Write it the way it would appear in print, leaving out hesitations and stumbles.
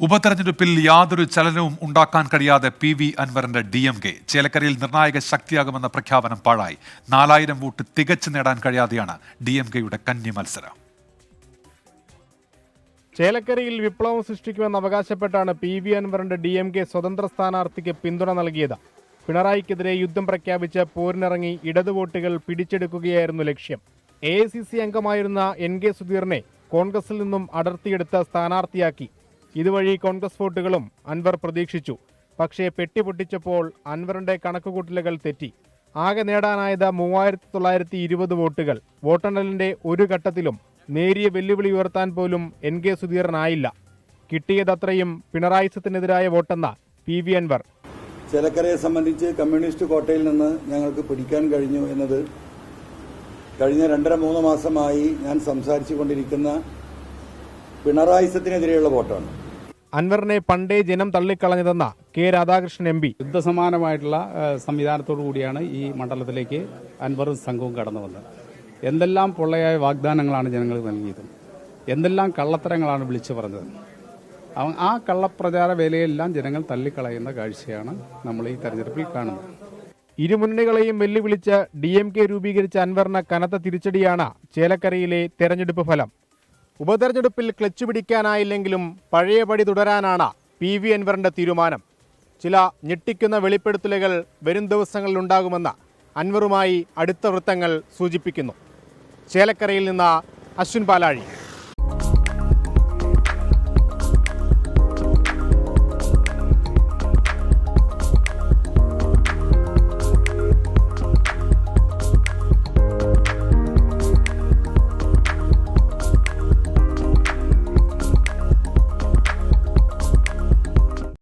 ഉപതെരഞ്ഞെടുപ്പിൽ യാതൊരു ചലനവും ഉണ്ടാക്കാൻ കഴിയാതെ പി.വി. അൻവറിന്റെ DMK ചേലക്കരയിൽ നിർണായക ശക്തിയാകുമെന്ന പ്രഖ്യാപനം പാഴായി. 4000 വോട്ട് തികച്ചു നേടാൻ കഴിയാതെയാണ് DMKയുടെ കന്നി മത്സരം. ചേലക്കരയിൽ വിപ്ലവം സൃഷ്ടിക്കുമെന്ന് അവകാശപ്പെട്ടാണ് പി.വി. അൻവറിന്റെ DMK സ്വതന്ത്ര സ്ഥാനാർത്ഥിക്ക് പിന്തുണ നൽകിയത്. പിണറായിക്കെതിരെ യുദ്ധം പ്രഖ്യാപിച്ച് പോരിനിറങ്ങി ഇടതു വോട്ടുകൾ പിടിച്ചെടുക്കുകയായിരുന്നു ലക്ഷ്യം. AICC അംഗമായിരുന്ന NK സുധീറിനെ കോൺഗ്രസിൽ നിന്നും അടർത്തിയെടുത്ത് സ്ഥാനാർത്ഥിയാക്കി. ഇതുവഴി കോൺഗ്രസ് വോട്ടുകളും അൻവർ പ്രതീക്ഷിച്ചു. പക്ഷേ പെട്ടി പൊട്ടിച്ചപ്പോൾ അൻവറിന്റെ കണക്കുകൂട്ടലുകൾ തെറ്റി. ആകെ നേടാനായത് 3920 വോട്ടുകൾ. വോട്ടെണ്ണലിന്റെ ഒരു ഘട്ടത്തിലും നേരിയ വെല്ലുവിളി ഉയർത്താൻ പോലും NK സുധീറിനായില്ല. കിട്ടിയതത്രയും പിണറായിസത്തിനെതിരായ വോട്ടെന്ന പി.വി. അൻവർ. ചേലക്കരയെ സംബന്ധിച്ച് കമ്മ്യൂണിസ്റ്റ് കോട്ടയിൽ നിന്ന് ഞങ്ങൾക്ക് പിടിക്കാൻ കഴിഞ്ഞു എന്നത് കഴിഞ്ഞ 2.5-3 മാസമായി ഞാൻ സംസാരിച്ചു കൊണ്ടിരിക്കുന്ന പിണറായിസത്തിനെതിരെയുള്ള വോട്ടാണ്. അൻവറിനെ പണ്ടേ ജനം തള്ളിക്കളഞ്ഞതെന്ന കെ രാധാകൃഷ്ണൻ MP. യുദ്ധസമാനമായിട്ടുള്ള സംവിധാനത്തോടു കൂടിയാണ് ഈ മണ്ഡലത്തിലേക്ക് അൻവറും സംഘവും കടന്നു വന്നത്. എന്തെല്ലാം പൊള്ളയായ വാഗ്ദാനങ്ങളാണ് ജനങ്ങൾ നൽകിയത്, എന്തെല്ലാം കള്ളത്തരങ്ങളാണ് വിളിച്ചു പറഞ്ഞത്. ആ കള്ളപ്രചാര വേലയെല്ലാം ജനങ്ങൾ തള്ളിക്കളയുന്ന കാഴ്ചയാണ് നമ്മൾ ഈ തെരഞ്ഞെടുപ്പിൽ കാണുന്നത്. ഇരുമുന്നണികളെയും വെല്ലുവിളിച്ച് DMK രൂപീകരിച്ച അൻവറിന് കനത്ത തിരിച്ചടിയാണ് ചേലക്കരയിലെ തെരഞ്ഞെടുപ്പ് ഫലം. ഉപതെരഞ്ഞെടുപ്പിൽ ക്ലച്ച് പിടിക്കാനായില്ലെങ്കിലും പഴയപടി തുടരാനാണ് പി.വി. അൻവറിന്റെ തീരുമാനം. ചില ഞെട്ടിക്കുന്ന വെളിപ്പെടുത്തലുകൾ വരും ദിവസങ്ങളിൽ ഉണ്ടാകുമെന്ന് അൻവറുമായി അടുത്ത വൃത്തങ്ങൾ സൂചിപ്പിക്കുന്നു. ചേലക്കരയിൽ നിന്ന് അശ്വിൻ പാലാഴി.